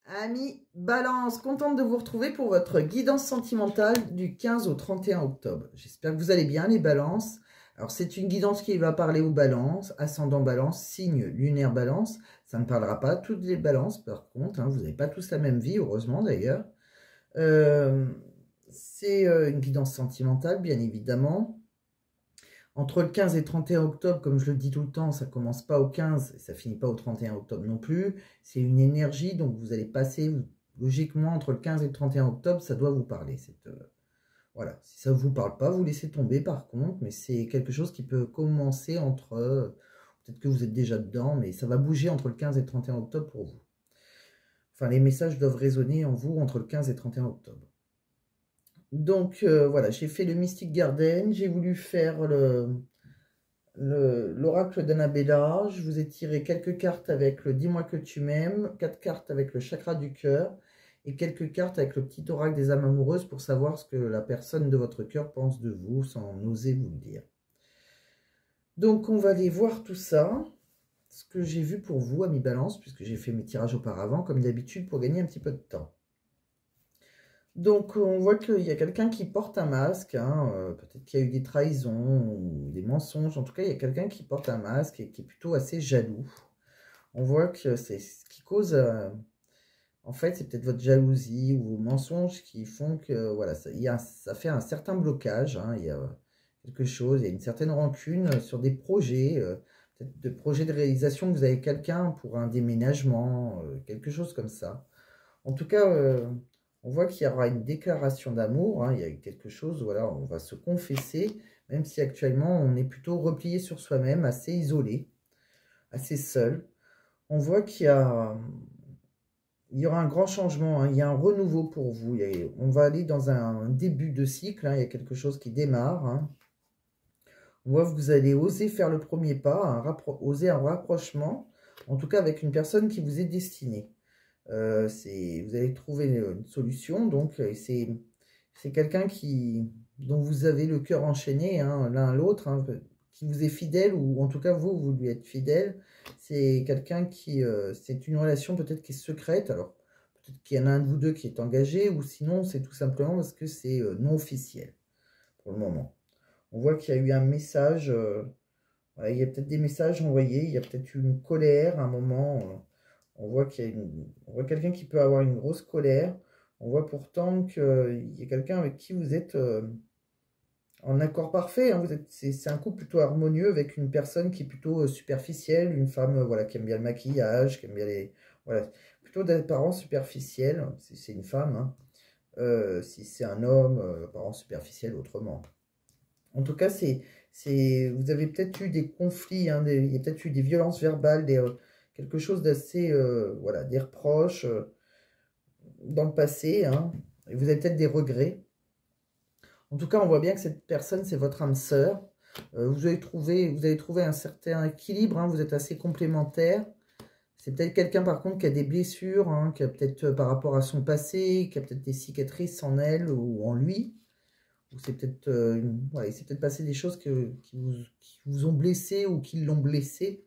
Amis Balance, contente de vous retrouver pour votre guidance sentimentale du 15 au 31 octobre. J'espère que vous allez bien les balances. Alors c'est une guidance qui va parler aux balances, ascendant balance, signe lunaire balance. Ça ne parlera pas à toutes les balances par contre, hein, vous n'avez pas tous la même vie, heureusement d'ailleurs. C'est une guidance sentimentale bien évidemment. Entre le 15 et 31 octobre, comme je le dis tout le temps, ça commence pas au 15 et ça finit pas au 31 octobre non plus. C'est une énergie, donc vous allez passer, logiquement, entre le 15 et le 31 octobre, ça doit vous parler. Voilà, si ça ne vous parle pas, vous laissez tomber par contre, mais c'est quelque chose qui peut commencer entre... peut-être que vous êtes déjà dedans, mais ça va bouger entre le 15 et le 31 octobre pour vous. Enfin, les messages doivent résonner en vous entre le 15 et le 31 octobre. Donc, voilà, j'ai fait le Mystic Garden, j'ai voulu faire l'oracle d'Annabella. Je vous ai tiré quelques cartes avec le Dis-moi que tu m'aimes, 4 cartes avec le chakra du cœur et quelques cartes avec le petit oracle des âmes amoureuses pour savoir ce que la personne de votre cœur pense de vous sans oser vous le dire. Donc, on va aller voir tout ça, ce que j'ai vu pour vous, amis Balance, puisque j'ai fait mes tirages auparavant, comme d'habitude, pour gagner un petit peu de temps. Donc, on voit qu'il y a quelqu'un qui porte un masque, hein, peut-être qu'il y a eu des trahisons ou des mensonges. En tout cas, il y a quelqu'un qui porte un masque et qui est plutôt assez jaloux. On voit que c'est ce qui cause... en fait, c'est peut-être votre jalousie ou vos mensonges qui font que voilà, ça fait un certain blocage. Hein, il y a quelque chose, il y a une certaine rancune sur des projets, peut-être de projets de réalisation que vous avez quelqu'un pour un déménagement, quelque chose comme ça. En tout cas... on voit qu'il y aura une déclaration d'amour, hein, il y a quelque chose, voilà, on va se confesser, même si actuellement on est plutôt replié sur soi-même, assez isolé, assez seul. On voit qu'il y aura un grand changement, hein, il y a un renouveau pour vous, on va aller dans un début de cycle, hein, il y a quelque chose qui démarre. Hein. On voit que vous allez oser faire le premier pas, oser un rapprochement, en tout cas avec une personne qui vous est destinée. Vous allez trouver une solution, donc c'est quelqu'un dont vous avez le cœur enchaîné, hein, l'un à l'autre, hein, qui vous est fidèle, ou en tout cas vous lui êtes fidèle. C'est quelqu'un c'est une relation peut-être qui est secrète, alors peut-être qu'il y en a un de vous deux qui est engagé, ou sinon c'est tout simplement parce que c'est non officiel pour le moment. On voit qu'il y a eu un message, voilà, il y a peut-être des messages envoyés, il y a peut-être eu une colère à un moment. On voit on voit quelqu'un qui peut avoir une grosse colère. On voit pourtant qu'il y a quelqu'un avec qui vous êtes en accord parfait. Hein. C'est un couple plutôt harmonieux avec une personne qui est plutôt superficielle, une femme voilà, qui aime bien le maquillage, qui aime bien les... Voilà, plutôt d'apparence superficielle, si c'est une femme. Hein. Si c'est un homme, apparence superficielle autrement. En tout cas, vous avez peut-être eu des conflits, hein, il y a peut-être eu des violences verbales, quelque chose d'assez, voilà, des reproches dans le passé, hein, et vous avez peut-être des regrets. En tout cas, on voit bien que cette personne, c'est votre âme sœur. Vous allez trouver un certain équilibre, hein, vous êtes assez complémentaires. C'est peut-être quelqu'un, par contre, qui a des blessures, hein, qui a peut-être, par rapport à son passé, qui a peut-être des cicatrices en elle ou en lui. Ou c'est peut-être, voilà, il s'est peut-être passé des choses qui vous ont blessé ou qui l'ont blessé.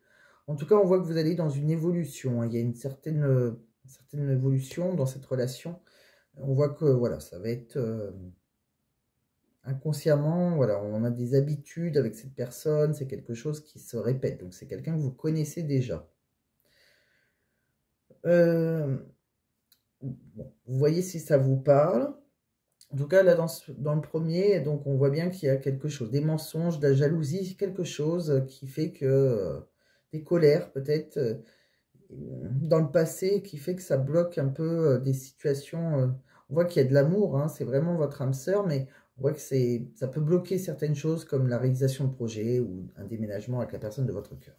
En tout cas, on voit que vous allez dans une évolution. Hein. Il y a une certaine évolution dans cette relation. On voit que voilà, ça va être inconsciemment, voilà, on a des habitudes avec cette personne, c'est quelque chose qui se répète. Donc c'est quelqu'un que vous connaissez déjà. Bon, vous voyez si ça vous parle. En tout cas, là, dans le premier, donc on voit bien qu'il y a quelque chose, des mensonges, de la jalousie, quelque chose qui fait que, des colères peut-être, dans le passé, qui fait que ça bloque un peu des situations. On voit qu'il y a de l'amour, hein, c'est vraiment votre âme sœur, mais on voit que ça peut bloquer certaines choses comme la réalisation de projets ou un déménagement avec la personne de votre cœur.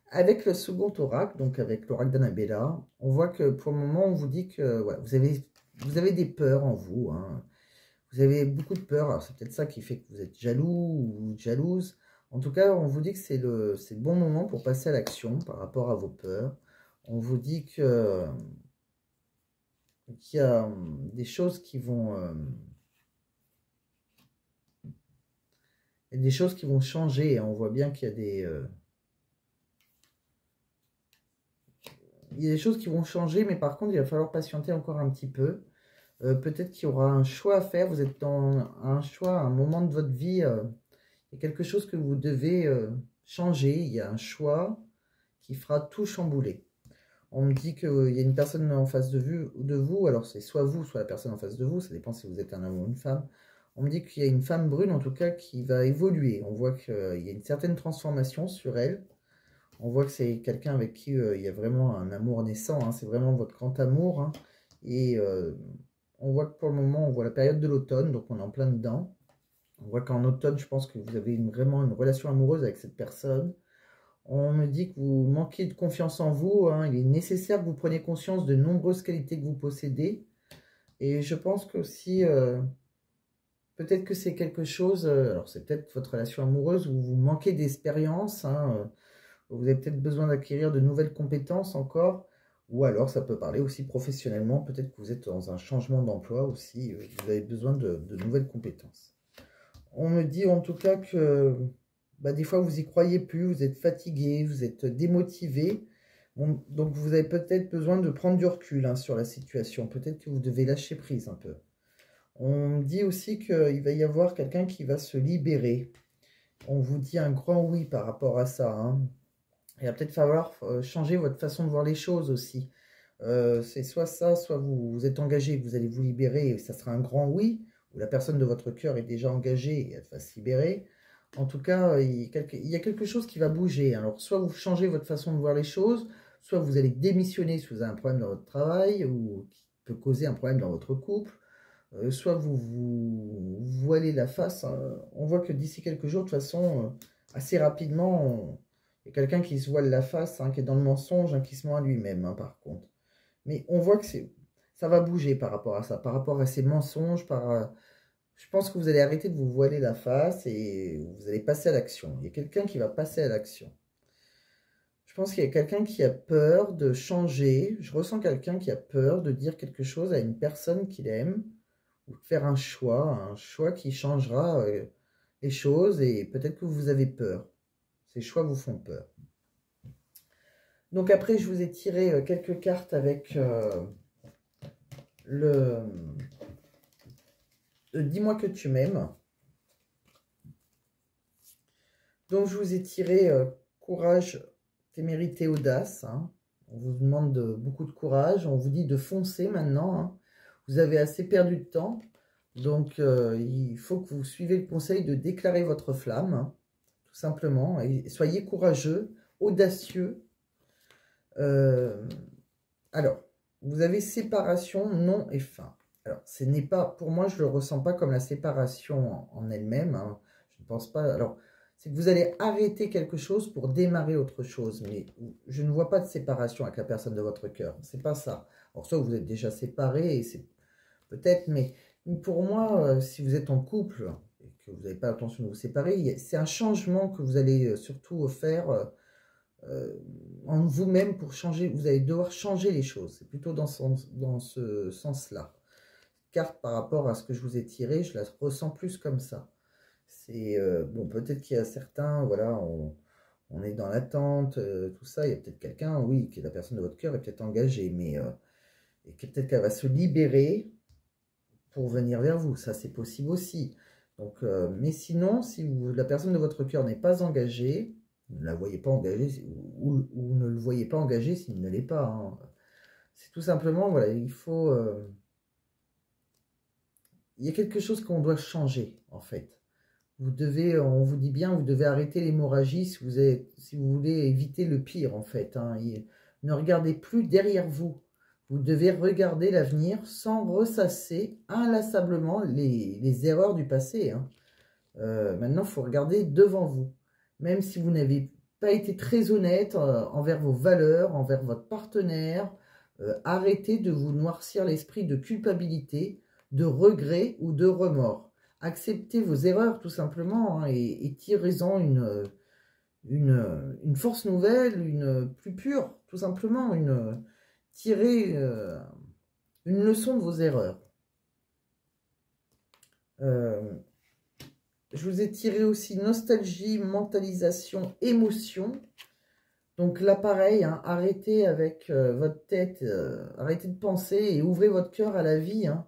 Avec le second oracle, donc avec l'oracle d'Annabella, on voit que pour le moment, on vous dit que voilà, vous avez des peurs en vous. Hein. Vous avez beaucoup de peurs. Alors, c'est peut-être ça qui fait que vous êtes jaloux ou jalouse. En tout cas, on vous dit que c'est le bon moment pour passer à l'action par rapport à vos peurs. On vous dit qu'il y a des choses qui vont... des choses qui vont changer. On voit bien qu'il y a il y a des choses qui vont changer, mais par contre, il va falloir patienter encore un petit peu. Peut-être qu'il y aura un choix à faire. Vous êtes dans un choix, un moment de votre vie. Il y a quelque chose que vous devez changer. Il y a un choix qui fera tout chambouler. On me dit qu'il y a une personne en face de vous. Alors, c'est soit vous, soit la personne en face de vous. Ça dépend si vous êtes un homme ou une femme. On me dit qu'il y a une femme brune, en tout cas, qui va évoluer. On voit qu'il y a une certaine transformation sur elle. On voit que c'est quelqu'un avec qui il y a vraiment un amour naissant. Hein. C'est vraiment votre grand amour. Hein. Et on voit que pour le moment, on voit la période de l'automne. Donc, on est en plein dedans. On voit qu'en automne, je pense que vous avez vraiment une relation amoureuse avec cette personne. On me dit que vous manquez de confiance en vous. Hein. Il est nécessaire que vous preniez conscience de nombreuses qualités que vous possédez. Et je pense que aussi, peut-être que c'est quelque chose, alors c'est peut-être votre relation amoureuse où vous manquez d'expérience. Hein, vous avez peut-être besoin d'acquérir de nouvelles compétences encore. Ou alors ça peut parler aussi professionnellement. Peut-être que vous êtes dans un changement d'emploi aussi. Vous avez besoin de nouvelles compétences. On me dit en tout cas que des fois vous y croyez plus, vous êtes fatigué, vous êtes démotivé. Bon, donc vous avez peut-être besoin de prendre du recul sur la situation. Peut-être que vous devez lâcher prise un peu. On me dit aussi qu'il va y avoir quelqu'un qui va se libérer. On vous dit un grand oui par rapport à ça. Hein. Il va peut-être falloir changer votre façon de voir les choses aussi. C'est soit ça, soit vous êtes engagé, vous allez vous libérer, et ça sera un grand oui, ou la personne de votre cœur est déjà engagée et elle va se libérer. En tout cas, il y a quelque chose qui va bouger. Alors, soit vous changez votre façon de voir les choses, soit vous allez démissionner si vous avez un problème dans votre travail, ou qui peut causer un problème dans votre couple, soit vous voilez la face. Hein. On voit que d'ici quelques jours, de toute façon, assez rapidement, il y a quelqu'un qui se voile la face, qui est dans le mensonge, qui se ment à lui-même, par contre. Mais on voit que ça va bouger par rapport à ça, par rapport à ces mensonges. Je pense que vous allez arrêter de vous voiler la face et vous allez passer à l'action. Il y a quelqu'un qui va passer à l'action. Je pense qu'il y a quelqu'un qui a peur de changer. Je ressens quelqu'un qui a peur de dire quelque chose à une personne qu'il aime ou de faire un choix qui changera les choses et peut-être que vous avez peur. Ces choix vous font peur. Donc après, je vous ai tiré quelques cartes avec Dis-moi que tu m'aimes. Donc je vous ai tiré courage, témérité, audace. Hein. On vous demande beaucoup de courage. On vous dit de foncer maintenant. Hein. Vous avez assez perdu de temps. Donc il faut que vous suivez le conseil de déclarer votre flamme. Hein, tout simplement. Et soyez courageux, audacieux. Alors, vous avez séparation, non et fin. Alors, ce n'est pas, pour moi, je ne le ressens pas comme la séparation en elle-même. Hein. Je ne pense pas. Alors, c'est que vous allez arrêter quelque chose pour démarrer autre chose. Mais je ne vois pas de séparation avec la personne de votre cœur. C'est pas ça. Alors, soit vous êtes déjà séparés, et c'est peut-être, mais pour moi, si vous êtes en couple et que vous n'avez pas l'intention de vous séparer, c'est un changement que vous allez surtout faire. En vous-même pour changer, vous allez devoir changer les choses. C'est plutôt dans ce sens-là. Carte par rapport à ce que je vous ai tiré, je la ressens plus comme ça. C'est bon, peut-être qu'il y a certains, voilà, on est dans l'attente, tout ça. Il y a peut-être quelqu'un, oui, qui est la personne de votre cœur, est peut-être engagée, mais et peut-être qu'elle va se libérer pour venir vers vous. Ça, c'est possible aussi. Donc, mais sinon, si la personne de votre cœur n'est pas engagée, ne la voyez pas engagée ou ne le voyez pas engagé s'il ne l'est pas. Hein. C'est tout simplement, voilà, il faut... il y a quelque chose qu'on doit changer, en fait. Vous devez, on vous dit bien, vous devez arrêter l'hémorragie si vous voulez éviter le pire, en fait. Hein. Ne regardez plus derrière vous. Vous devez regarder l'avenir sans ressasser inlassablement les erreurs du passé. Hein. Maintenant, il faut regarder devant vous. Même si vous n'avez pas été très honnête envers vos valeurs, envers votre partenaire, arrêtez de vous noircir l'esprit de culpabilité, de regret ou de remords. Acceptez vos erreurs tout simplement et tirez-en une force nouvelle, une plus pure, tout simplement. Tirez une leçon de vos erreurs. Je vous ai tiré aussi nostalgie, mentalisation, émotion. Donc là, pareil, hein, arrêtez avec votre tête, arrêtez de penser et ouvrez votre cœur à la vie, hein,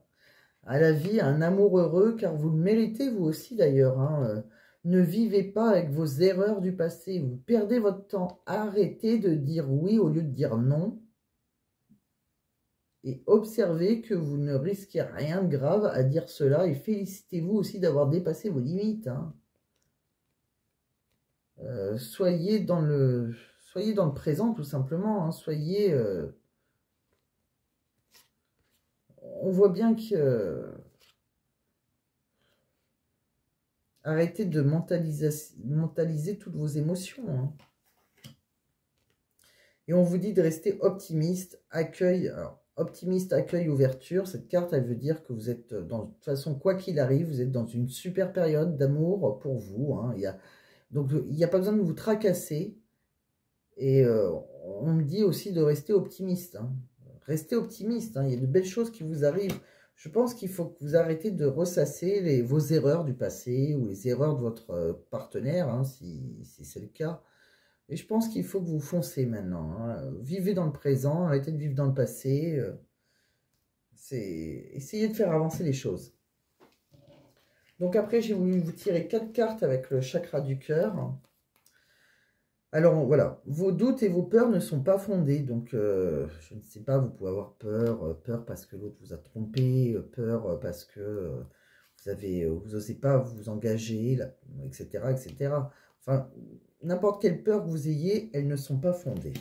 à la vie, à un amour heureux, car vous le méritez vous aussi d'ailleurs, hein, ne vivez pas avec vos erreurs du passé, vous perdez votre temps, arrêtez de dire oui au lieu de dire non, et observez que vous ne risquez rien de grave à dire cela, et félicitez-vous aussi d'avoir dépassé vos limites, hein. Soyez dans le présent tout simplement, hein, on voit bien que arrêtez de mentaliser toutes vos émotions, hein. Et on vous dit de rester optimiste, accueil. Alors, optimiste, accueil, ouverture. Cette carte, elle veut dire que vous êtes, de toute façon, quoi qu'il arrive, vous êtes dans une super période d'amour pour vous, hein. Donc, il n'y a pas besoin de vous tracasser. Et on me dit aussi de rester optimiste, hein. Restez optimiste, hein. Il y a de belles choses qui vous arrivent. Je pense qu'il faut que vous arrêtez de ressasser vos erreurs du passé ou les erreurs de votre partenaire, hein, si c'est le cas. Et je pense qu'il faut que vous foncez maintenant, hein. Vivez dans le présent, arrêtez de vivre dans le passé. Essayez de faire avancer les choses. Donc après, j'ai voulu vous tirer 4 cartes avec le chakra du cœur. Alors voilà, vos doutes et vos peurs ne sont pas fondés. Donc je ne sais pas, vous pouvez avoir peur, peur parce que l'autre vous a trompé, peur parce que vous n'osez pas vous engager, là, etc., etc. Enfin, n'importe quelle peur que vous ayez, elles ne sont pas fondées.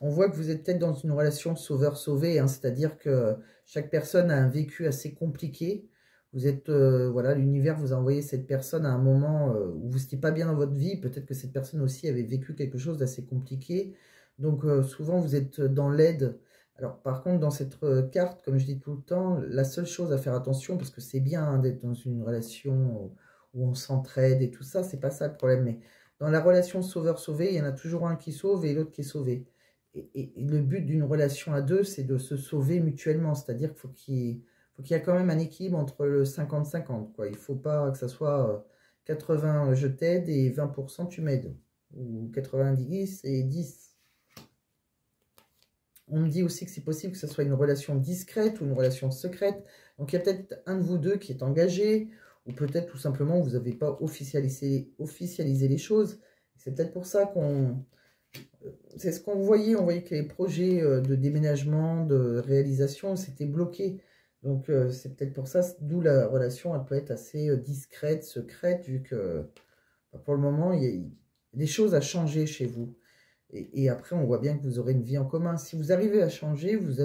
On voit que vous êtes peut-être dans une relation sauveur-sauvé, hein, c'est-à-dire que chaque personne a un vécu assez compliqué. Vous êtes, voilà, l'univers vous a envoyé cette personne à un moment où vous n'étiez pas bien dans votre vie. Peut-être que cette personne aussi avait vécu quelque chose d'assez compliqué. Donc, souvent, vous êtes dans l'aide. Alors, par contre, dans cette carte, comme je dis tout le temps, la seule chose à faire attention, parce que c'est bien, hein, d'être dans une relation où on s'entraide et tout ça, c'est pas ça le problème. Mais dans la relation sauveur-sauvé, il y en a toujours un qui sauve et l'autre qui est sauvé. Et le but d'une relation à deux, c'est de se sauver mutuellement. C'est-à-dire qu'il y ait quand même un équilibre entre le 50-50, quoi. Il ne faut pas que ça soit 80 je t'aide et 20% tu m'aides. Ou 90 et 10. On me dit aussi que c'est possible que ce soit une relation discrète ou une relation secrète. Donc il y a peut-être un de vous deux qui est engagé, ou peut-être tout simplement vous n'avez pas officialisé les choses. C'est peut-être pour ça qu'on... C'est ce qu'on voyait, on voyait que les projets de déménagement, de réalisation, s'étaient bloqués. Donc c'est peut-être pour ça, d'où la relation, elle peut être assez discrète, secrète, vu que pour le moment, il y a des choses à changer chez vous. Et après, on voit bien que vous aurez une vie en commun. Si vous arrivez à changer, vous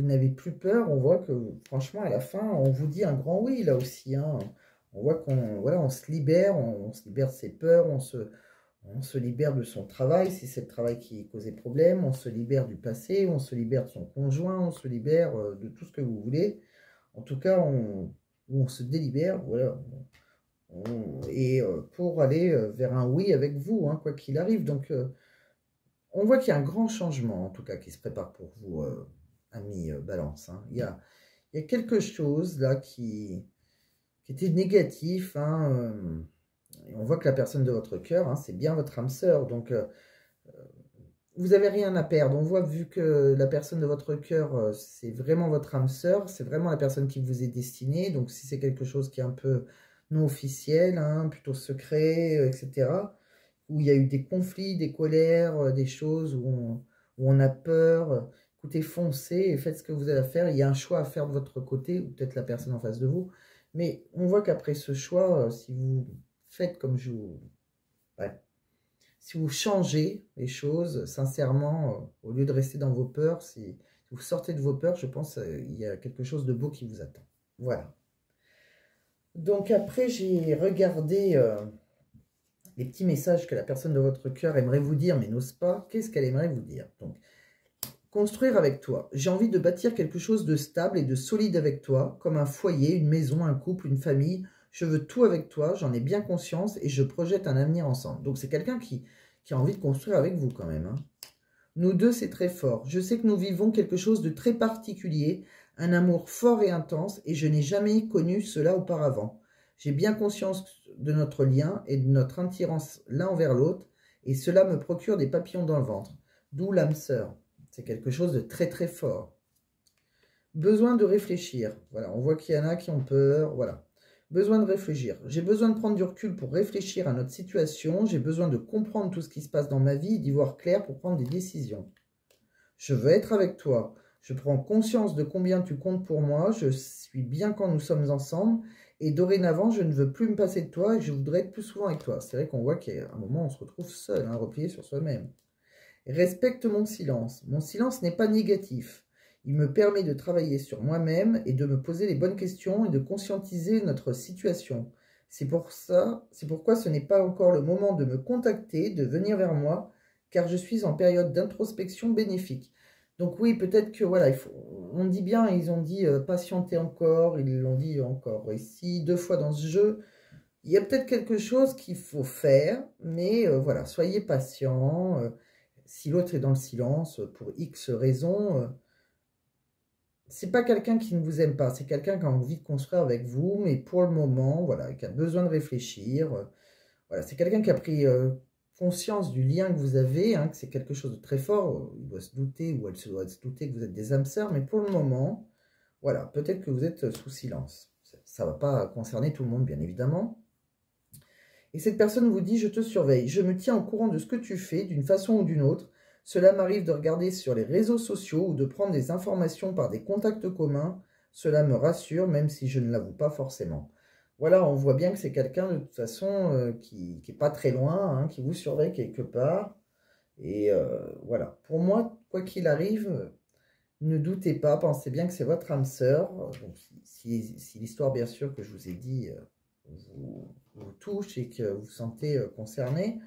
n'avez plus peur. On voit que, franchement, à la fin, on vous dit un grand oui, là aussi, hein. On voit qu'on voilà, on se libère, on se libère de ses peurs, on se libère de son travail, si c'est le travail qui causait problème, on se libère du passé, on se libère de son conjoint, on se libère de tout ce que vous voulez. En tout cas, on se délibère, voilà. Et pour aller vers un oui avec vous, hein, quoi qu'il arrive. Donc, on voit qu'il y a un grand changement, en tout cas, qui se prépare pour vous, amis Balance, hein. Il y a quelque chose là qui était négatif, hein, et on voit que la personne de votre cœur, hein, c'est bien votre âme sœur. Donc, vous n'avez rien à perdre. On voit, vu que la personne de votre cœur, c'est vraiment votre âme sœur, c'est vraiment la personne qui vous est destinée. Donc, si c'est quelque chose qui est un peu non officiel, hein, plutôt secret, etc., où il y a eu des conflits, des colères, des choses où on a peur, écoutez, foncez et faites ce que vous avez à faire. Il y a un choix à faire de votre côté, ou peut-être la personne en face de vous. Mais on voit qu'après ce choix, si vous faites comme je vous... Ouais. Si vous changez les choses, sincèrement, au lieu de rester dans vos peurs, si vous sortez de vos peurs, je pense qu'il y a quelque chose de beau qui vous attend. Voilà. Donc après, j'ai regardé les petits messages que la personne de votre cœur aimerait vous dire, mais n'ose pas. Qu'est-ce qu'elle aimerait vous dire? Donc, construire avec toi. J'ai envie de bâtir quelque chose de stable et de solide avec toi, comme un foyer, une maison, un couple, une famille. Je veux tout avec toi, j'en ai bien conscience et je projette un avenir ensemble. Donc, c'est quelqu'un qui a envie de construire avec vous quand même, hein. Nous deux, c'est très fort. Je sais que nous vivons quelque chose de très particulier, un amour fort et intense, et je n'ai jamais connu cela auparavant. J'ai bien conscience de notre lien et de notre attirance l'un envers l'autre, et cela me procure des papillons dans le ventre. D'où l'âme sœur. C'est quelque chose de très très fort. Besoin de réfléchir. Voilà, on voit qu'il y en a qui ont peur. Voilà. Besoin de réfléchir. J'ai besoin de prendre du recul pour réfléchir à notre situation. J'ai besoin de comprendre tout ce qui se passe dans ma vie et d'y voir clair pour prendre des décisions. Je veux être avec toi. Je prends conscience de combien tu comptes pour moi. Je suis bien quand nous sommes ensemble. Et dorénavant, je ne veux plus me passer de toi et je voudrais être plus souvent avec toi. C'est vrai qu'on voit qu'à un moment, on se retrouve seul, hein, replié sur soi-même. Respecte mon silence. Mon silence n'est pas négatif. Il me permet de travailler sur moi-même et de me poser les bonnes questions et de conscientiser notre situation. C'est pourquoi ce n'est pas encore le moment de me contacter, de venir vers moi, car je suis en période d'introspection bénéfique. Donc oui, peut-être que, voilà, on dit bien, ils ont dit patienter encore, ils l'ont dit encore ici, 2 fois dans ce jeu. Il y a peut-être quelque chose qu'il faut faire, mais voilà, soyez patient. Si l'autre est dans le silence, pour X raisons, c'est pas quelqu'un qui ne vous aime pas, c'est quelqu'un qui a envie de construire avec vous, mais pour le moment, voilà, qui a besoin de réfléchir. Voilà, c'est quelqu'un qui a pris conscience du lien que vous avez, hein, que c'est quelque chose de très fort. Il doit se douter, ou elle se doit se douter que vous êtes des âmes sœurs, mais pour le moment, voilà, peut-être que vous êtes sous silence. Ça ne va pas concerner tout le monde, bien évidemment. Et cette personne vous dit « Je te surveille, je me tiens au courant de ce que tu fais, d'une façon ou d'une autre. Cela m'arrive de regarder sur les réseaux sociaux ou de prendre des informations par des contacts communs. Cela me rassure, même si je ne l'avoue pas forcément. » Voilà, on voit bien que c'est quelqu'un de toute façon qui n'est pas très loin, hein, qui vous surveille quelque part. Et voilà, pour moi, quoi qu'il arrive, ne doutez pas, pensez bien que c'est votre âme sœur. Donc, si l'histoire, bien sûr, que je vous ai dit, vous touche et que vous vous sentez concerné,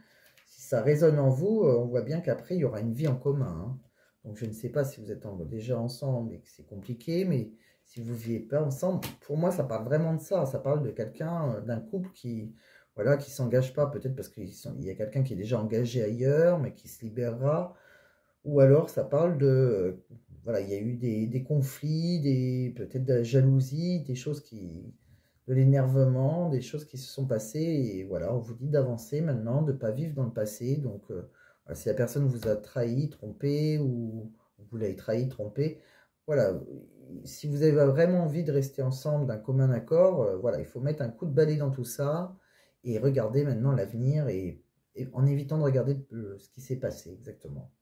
si ça résonne en vous, on voit bien qu'après, il y aura une vie en commun. Hein. Donc, je ne sais pas si vous êtes déjà ensemble et que c'est compliqué, mais si vous ne vivez pas ensemble, pour moi, ça parle vraiment de ça. Ça parle de quelqu'un, d'un couple qui, voilà, qui ne s'engage pas, peut-être parce qu'il y a quelqu'un qui est déjà engagé ailleurs, mais qui se libérera. Ou alors, ça parle de, voilà, il y a eu des conflits, peut-être de la jalousie, des choses de l'énervement, des choses qui se sont passées. Et voilà, on vous dit d'avancer maintenant, de ne pas vivre dans le passé. Donc, voilà, si la personne vous a trahi, trompé, ou vous l'avez trahi, trompé, voilà, si vous avez vraiment envie de rester ensemble d'un commun accord, voilà, il faut mettre un coup de balai dans tout ça et regarder maintenant l'avenir et en évitant de regarder ce qui s'est passé exactement.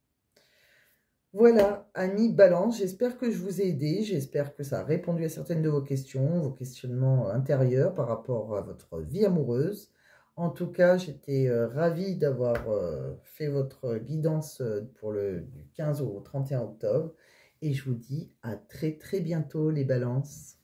Voilà, amis Balance, j'espère que je vous ai aidé, j'espère que ça a répondu à certaines de vos questions, vos questionnements intérieurs par rapport à votre vie amoureuse. En tout cas, j'étais ravie d'avoir fait votre guidance pour du 15 au 31 octobre. Et je vous dis à très très bientôt les Balances.